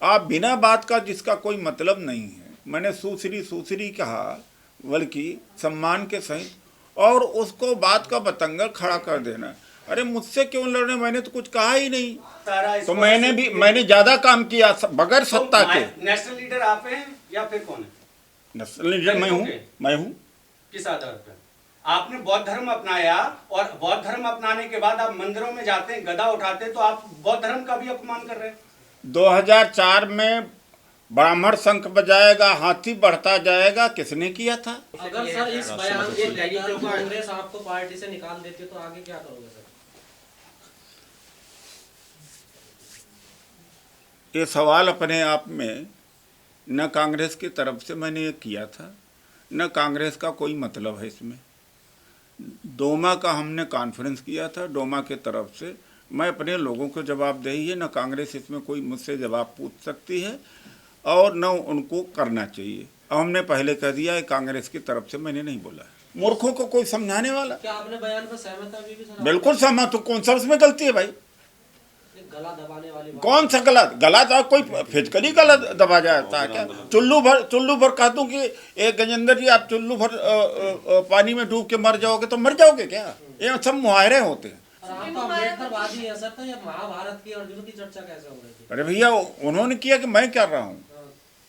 आप बिना बात का जिसका कोई मतलब नहीं है, मैंने सुश्री सुश्री कहा, बल्कि सम्मान के सहित, और उसको बात का बतंगड़ खड़ा कर देना। अरे मुझसे क्यों लड़ रहे, मैंने तो कुछ कहा ही नहीं। तो मैंने ज्यादा काम किया बगैर सत्ता के। नेशनल लीडर आप हैं या फिर कौन है? नेशनल लीडर मैं हूँ। किस आधार पर? आपने बौद्ध धर्म अपनाया और बौद्ध धर्म अपनाने के बाद आप मंदिरों में जाते हैं, गदा उठाते हैं, तो आप बौद्ध धर्म का भी अपमान कर रहे हैं। 2004 में ब्राह्मण शंख बजाएगा, हाथी बढ़ता जाएगा, किसने किया था? अगर सर इस बयान को लेकर कांग्रेस आपको पार्टी से निकाल देती तो आगे क्या करोगे सर? ये सवाल अपने आप में न कांग्रेस की तरफ से मैंने ये किया था, न कांग्रेस का कोई मतलब है इसमें। डोमा का हमने कॉन्फ्रेंस किया था, डोमा के तरफ से मैं अपने लोगों को जवाब दे ही है, न कांग्रेस इसमें कोई मुझसे जवाब पूछ सकती है और न उनको करना चाहिए। हमने पहले कह दिया है, कांग्रेस की तरफ से मैंने नहीं बोला है। मूर्खों को कोई समझाने वाला? क्या आपने बयान पर सहमत है? अभी भी सर बिल्कुल सहमत हूँ। कौन सा उसमें गलती है भाई? गला दबाने वाली कौन सा गला? गला तो कोई फिजिकली गला दबा जाता है क्या? चुल्लू भर कह दूं कि एक गजेंद्र जी आप चुल्लू भर पानी में डूब के मर जाओगे तो मर जाओगे क्या? ये सब मुहावरे होते हैं। आप तो अम्बेडकरवादी हैं सर, तो ये महाभारत की अर्जुन की चर्चा कैसे हो रही थी? अरे भैया उन्होंने किया कि मैं कर रहा हूँ?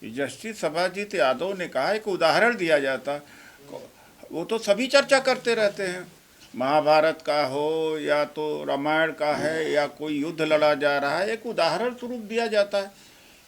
जस्टिस सभाजीत यादव ने कहा एक उदाहरण दिया जाता, वो तो सभी चर्चा करते रहते हैं, महाभारत का हो या तो रामायण का है या कोई युद्ध लड़ा जा रहा है, एक उदाहरण स्वरूप दिया जाता है।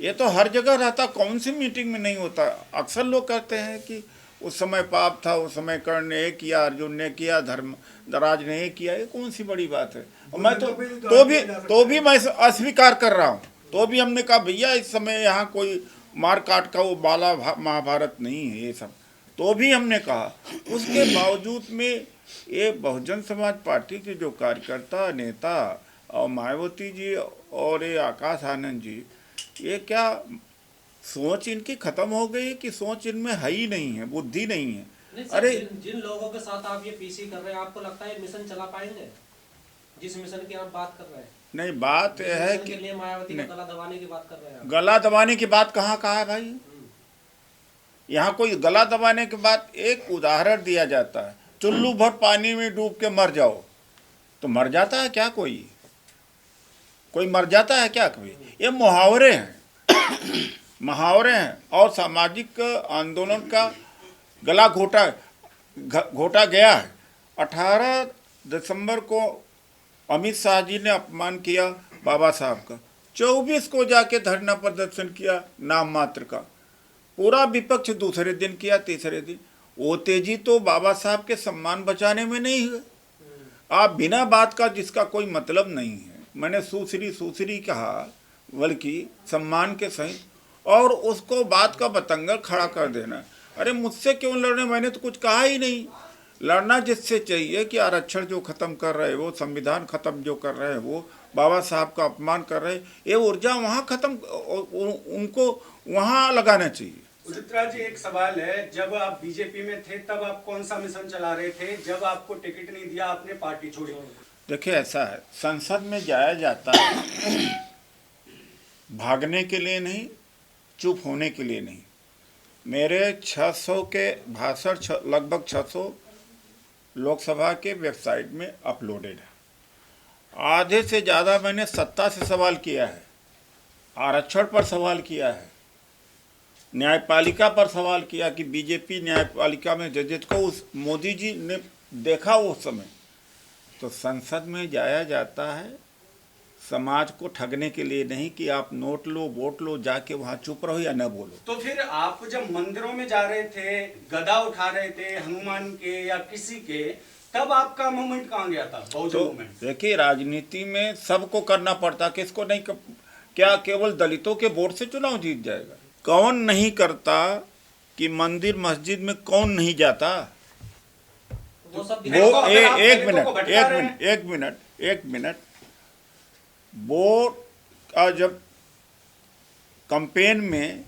ये तो हर जगह रहता, कौन सी मीटिंग में नहीं होता। अक्सर लोग कहते हैं कि उस समय पाप था, उस समय कर्ण ने ये किया, अर्जुन ने किया, धर्मराज ने ये किया। ये कौन सी बड़ी बात है? और मैं तो भी मैं अस्वीकार कर रहा हूँ। तो भी हमने कहा भैया इस समय यहाँ कोई मार काट का वो बाला महाभारत नहीं है ये सब, तो भी हमने कहा। उसके बावजूद में ये बहुजन समाज पार्टी के जो कार्यकर्ता नेता और मायावती जी और ये आकाश आनंद जी, ये क्या सोच इनकी खत्म हो गई कि सोच इनमें है ही नहीं है, बुद्धि नहीं है? अरे जिन लोगों के साथ आप ये पीसी कर रहे हैं, आपको लगता है मिशन चला पाएंगे जिस मिशन की आप बात कर रहे हैं? नहीं, बात यह है कि मायावती का गला दबाने की बात कर रहे हैं। गला दबाने की बात कहाँ कहा है भाई? यहाँ कोई गला दबाने के बाद एक उदाहरण दिया जाता है, चुल्लू भर पानी में डूब के मर जाओ, तो मर जाता है क्या? कोई मर जाता है क्या कोई? ये मुहावरे हैं मुहावरे हैं। और सामाजिक आंदोलन का गला घोटा गया है। 18 दिसंबर को अमित शाह जी ने अपमान किया बाबा साहब का, 24 को जाके धरना प्रदर्शन किया नाम मात्र का, पूरा विपक्ष दूसरे दिन किया, तीसरे दिन। वो तेजी तो बाबा साहब के सम्मान बचाने में नहीं हुए। आप बिना बात का जिसका कोई मतलब नहीं है, मैंने सुश्री सुश्री कहा, बल्कि सम्मान के सहित, और उसको बात का बतंगड़ खड़ा कर देना। अरे मुझसे क्यों लड़ रहे, मैंने तो कुछ कहा ही नहीं। लड़ना जिससे चाहिए कि आरक्षण जो खत्म कर रहे हैं वो, संविधान खत्म जो कर रहे हैं वो, बाबा साहब का अपमान कर रहे हैं, ये ऊर्जा वहाँ खत्म, उनको वहाँ लगाना चाहिए। उदित राज जी, एक सवाल है, जब आप बीजेपी में थे तब आप कौन सा मिशन चला रहे थे? जब आपको टिकट नहीं दिया आपने पार्टी छोड़ी? देखिए ऐसा है, संसद में जाया जाता है भागने के लिए नहीं, चुप होने के लिए नहीं। मेरे 600 के भाषण लगभग 600 लोकसभा के वेबसाइट में अपलोडेड है। आधे से ज़्यादा मैंने सत्ता से सवाल किया है, आरक्षण पर सवाल किया है, न्यायपालिका पर सवाल किया कि बीजेपी न्यायपालिका में जजेस को उस मोदी जी ने देखा उस समय। तो संसद में जाया जाता है समाज को ठगने के लिए नहीं कि आप नोट लो, वोट लो, जाके वहाँ चुप रहो या न बोलो। तो फिर आप जब मंदिरों में जा रहे थे, गदा उठा रहे थे हनुमान के या किसी के, तब आपका मूवमेंट कहाँ गया था? तो देखिए राजनीति में सबको करना पड़ता, किसको नहीं क्या केवल दलितों के वोट से चुनाव जीत जाएगा? कौन नहीं करता कि मंदिर मस्जिद में कौन नहीं जाता? वो एक मिनट वोट का जब कैंपेन में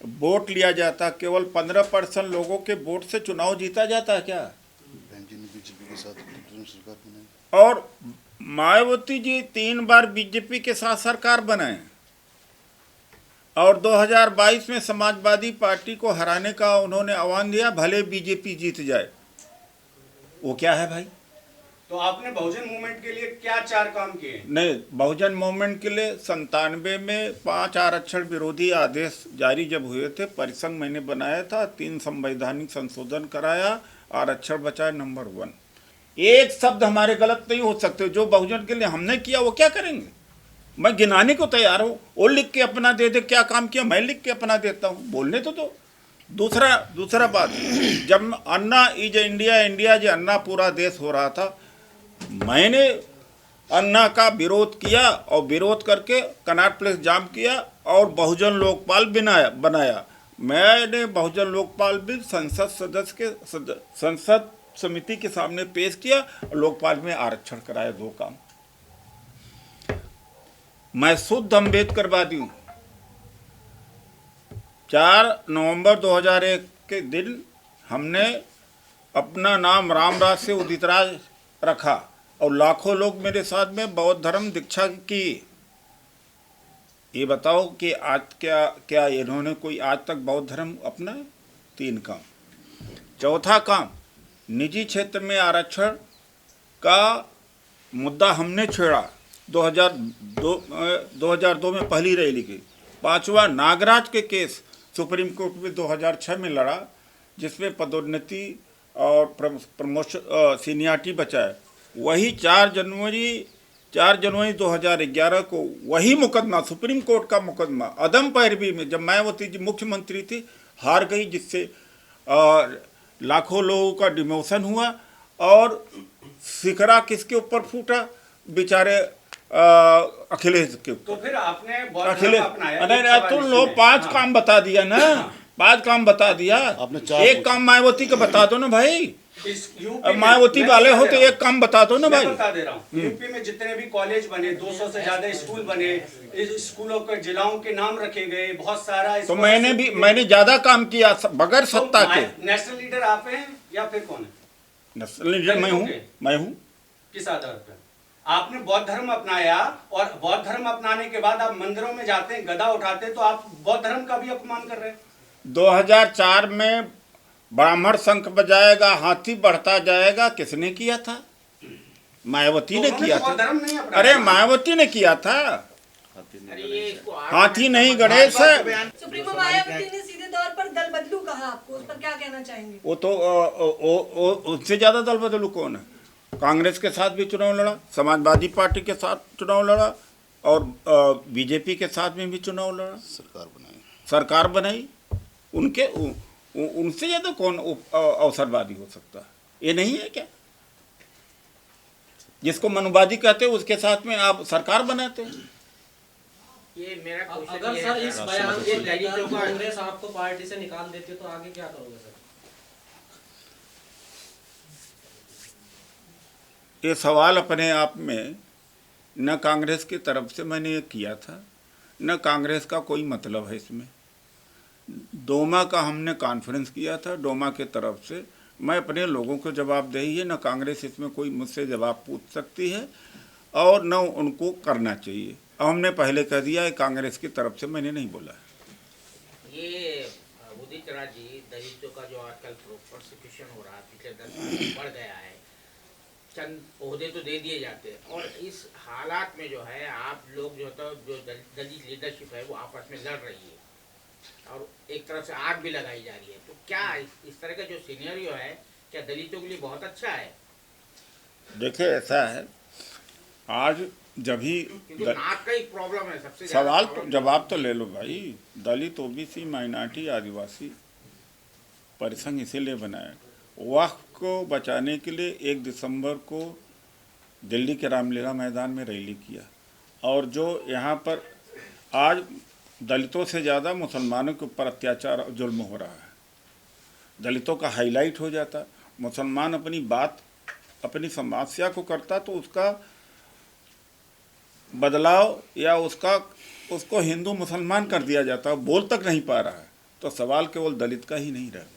वोट लिया जाता, केवल 15% लोगों के वोट से चुनाव जीता जाता है क्या? बीजेपी के साथ सरकार बनाई, और मायावती जी 3 बार बीजेपी के साथ सरकार बनाए, और 2022 में समाजवादी पार्टी को हराने का उन्होंने आह्वान दिया, भले बीजेपी जीत जाए। वो क्या है भाई? तो आपने बहुजन मूवमेंट के लिए क्या 4 काम किए? नहीं, बहुजन मूवमेंट के लिए 97 में 5 आरक्षण विरोधी आदेश जारी जब हुए थे, परिसंघ मैंने बनाया था, 3 संवैधानिक संशोधन कराया, आरक्षण बचाए नंबर 1। एक शब्द हमारे गलत नहीं हो सकते। जो बहुजन के लिए हमने किया वो क्या करेंगे? मैं गिनाने को तैयार हूँ। वो लिख के अपना दे दे क्या काम किया, मैं लिख के अपना देता हूँ, बोलने तो दो। दूसरा बात, जब अन्ना इज इंडिया, इंडिया जो अन्ना पूरा देश हो रहा था, मैंने अन्ना का विरोध किया और विरोध करके कनॉट प्लेस जाम किया और बहुजन लोकपाल बनाया। मैंने बहुजन लोकपाल बिल संसद समिति के सामने पेश किया और लोकपाल में आरक्षण कराया। 2 काम। मैं शुद्ध अम्बेडकरवादी हूँ। 4 नवंबर 2001 के दिन हमने अपना नाम रामराज से उदित राज रखा और लाखों लोग मेरे साथ में बौद्ध धर्म दीक्षा की। ये बताओ कि आज क्या इन्होंने कोई आज तक बौद्ध धर्म अपनाया? 3 काम। चौथा काम, निजी क्षेत्र में आरक्षण का मुद्दा हमने छेड़ा। 2002 में पहली रैली की। 5वां, नागराज के केस सुप्रीम कोर्ट में 2006 में लड़ा, जिसमें पदोन्नति और प्रमोशन सीनियरिटी बचाए। वही 4 जनवरी 2011 को वही मुकदमा, सुप्रीम कोर्ट का मुकदमा, अदम पैरवी में, जब मायावती जी मुख्यमंत्री थी, हार गई, जिससे लाखों लोगों का डिमोशन हुआ और सिकरा किसके ऊपर फूटा? बेचारे अखिलेश के ऊपर। तो फिर आपने बौद्ध धर्म अखिलेश, अपनाया? अरे तुम लोग 5 काम बता दिया ना। 5 काम बता दिया। आपने 4 एक काम मायावती का बता दो ना भाई। इस यूपी अब में- मायावती मैं वाले बता हो दे तो रहा एक काम बता दो ना मैं भाई। बता दे रहा हूँ। यूपी में जितने भी कॉलेज बने, 200 से ज्यादा स्कूल बने, इस स्कूलों के जिलाओं के नाम रखे गए, बहुत सारा तो मैंने ज्यादा काम किया बगैर सत्ता के। नेशनल लीडर आप हैं या फिर कौन है? नेशनल लीडर मैं हूँ। किस आधार पर? आपने बौद्ध धर्म अपनाया और बौद्ध धर्म अपनाने के बाद आप मंदिरों में जाते हैं, गदा उठाते हैं, तो आप बौद्ध धर्म का भी अपमान कर रहे हैं। 2004 में ब्राह्मण शंख बजाएगा, हाथी बढ़ता जाएगा, किसने किया था? मायावती ने किया था। धर्म नहीं अपनाया। अरे मायावती ने किया था। हाथी नहीं, गणेश है। सुप्रीमो मायावती ने सीधे तौर पर दल बदलू कहा, आपको उस पर क्या कहना चाहेंगे? वो तो उससे ज्यादा दल बदलू कौन है? कांग्रेस के साथ भी चुनाव लड़ा, समाजवादी पार्टी के साथ चुनाव लड़ा और बीजेपी के साथ में भी चुनाव लड़ा, सरकार बनाई। उनसे ज्यादा कौन अवसरवादी हो सकता है? ये नहीं है क्या? जिसको मनुवादी कहते हैं उसके साथ में आप सरकार बनाते हैं। ये मेरा क्वेश्चन अगर ये सर है, इस बयान के दलितों लेकर का- कांग्रेस आपको पार्टी से निकाल देती है तो आगे क्या करोगे सर? ये सवाल अपने आप में न कांग्रेस की तरफ से मैंने ये किया था, न कांग्रेस का कोई मतलब है इसमें। डोमा का हमने कॉन्फ्रेंस किया था, डोमा के तरफ से मैं अपने लोगों को जवाबदेही है, न कांग्रेस इसमें कोई मुझसे जवाब पूछ सकती है और न उनको करना चाहिए। हमने पहले कह दिया है, कांग्रेस की तरफ से मैंने नहीं बोला है। ये उदित राज जी, दलितों का जो आजकल प्रोसिक्यूशन हो रहा है, पिछले 10 साल बढ़ गया है, चंद ओहदे तो दे दिए जाते हैं और इस हालात में जो है आप लोग जो दलित लीडरशिप है वो आपस में लड़ रही है और एक तरफ से आग भी लगाई जा रही है, तो क्या इस तरह का जो सिनेरियो है क्या दलितों के लिए बहुत अच्छा है? देखिए ऐसा है, आज जब ही क्योंकि नाक का एक प्रॉब्लम है सबसे ज्यादा सवाल तो प्रॉब्लम। जवाब तो ले लो भाई। दलित, ओबीसी, माइनॉरिटी, आदिवासी परिसंघ इसीलिए बनाया, वक्फ को बचाने के लिए 1 दिसंबर को दिल्ली के रामलीला मैदान में रैली किया और जो यहाँ पर आज दलितों से ज़्यादा मुसलमानों के ऊपर अत्याचार और जुल्म हो रहा है, दलितों का हाईलाइट हो जाता। मुसलमान अपनी बात, अपनी समस्या को करता तो उसका बदलाव या उसको हिंदू मुसलमान कर दिया जाता, बोल तक नहीं पा रहा है। तो सवाल केवल दलित का ही नहीं रह गया।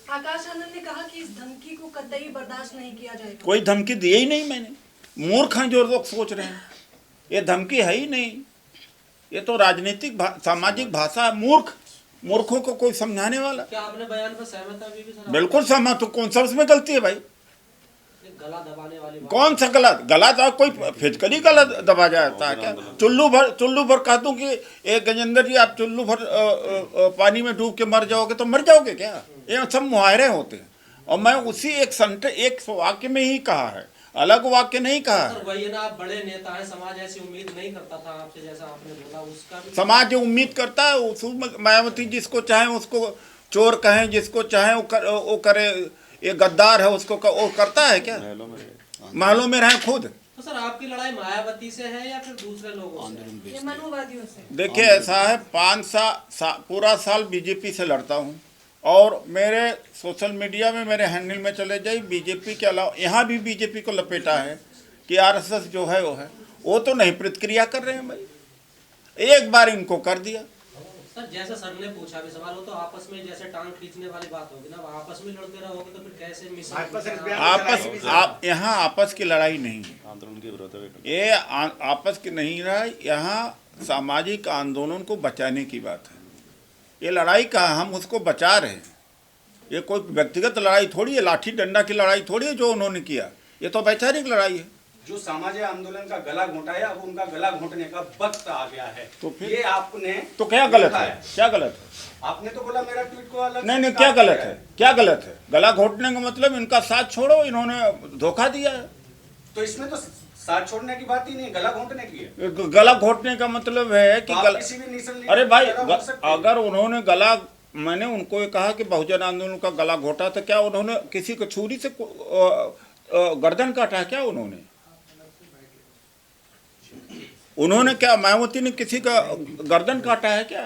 आकाश आनंद ने कहा कि इस धमकी को कतई बर्दाश्त नहीं किया जाएगा। कोई धमकी दी ही नहीं मैंने। मूर्ख हैं जो लोग सोच रहे हैं, ये धमकी है ही नहीं। ये तो राजनीतिक सामाजिक भाषा है। मूर्खों को कोई समझाने वाला। क्या आपने बयान पर सहमत है अभी भी सर? बिल्कुल सहमत हूँ। कौन सा उसमें गलती है भाई? गला दबाने वाली बात। कौन सा गला था? कोई फिजिकली गला दबा जाता है क्या? चुल्लू भर कह दूं कि एक गजेंद्र जी आप चुल्लू भर पानी में डूब के मर जाओगे तो मर जाओगे क्या? ये सब मुहावरे होते हैं। और मैं उसी एक वाक्य में ही कहा है, अलग वाक्य नहीं कहा है। सर वही है ना, आप बड़े नेता हैं, समाज ऐसी उम्मीद नहीं करता था आपसे जैसा आपने बोला। उसका भी समाज जो उम्मीद करता है मायावती जिसको चाहे उसको चोर कहें, जिसको चाहे वो करे। ये गद्दार है उसको वो करता है क्या? महलों में रहे खुद। तो सर आपकी लड़ाई मायावती से है या फिर दूसरे लोगों से? ये मनुवादियों से। देखिए ऐसा है, 5 पूरा साल बीजेपी से लड़ता हूँ और मेरे सोशल मीडिया में मेरे हैंडल में चले जाइए, बीजेपी के अलावा यहाँ भी बीजेपी को लपेटा है कि आरएसएस जो है वो तो नहीं प्रतिक्रिया कर रहे हैं भाई। एक बार इनको कर दिया। सर जैसे सर ने पूछा भी सवाल, हो तो आपस में जैसे टांग खींचने वाली बात होगी ना, आपस में लड़ते रहोगे तो फिर कैसे मिशन? आप यहाँ आपस की लड़ाई नहीं है, ये आपस की नहीं रहा, यहाँ सामाजिक आंदोलन को बचाने की बात है। ये लड़ाई का हम उसको बचा रहे हैं। ये कोई व्यक्तिगत लड़ाई थोड़ी है, लाठी डंडा की लड़ाई थोड़ी है जो उन्होंने किया। ये तो वैचारिक लड़ाई है। जो सामाजिक आंदोलन का गला घोंटाया, अब उनका गला घोंटने का वक्त आ गया है। तो फिर ये आपने तो क्या गलत है? क्या गलत है? आपने तो बोला मेरा ट्वीट को अलग नहीं क्या गलत है? क्या गलत है? गला घोटने का मतलब इनका साथ छोड़ो, इन्होंने धोखा दिया है। तो इसमें तो साथ छोड़ने की बात ही नहीं, गला घोंटने की है। गला घोटने का मतलब है कि किसी भी नेशनल अरे भाई लीडर अगर उन्होंने गला, मैंने उनको ये कहा कि बहुजन आंदोलन का गला घोटा तो क्या उन्होंने किसी को छुरी से गर्दन काटा है क्या? उन्होंने क्या मायावती ने किसी का गर्दन काटा है क्या?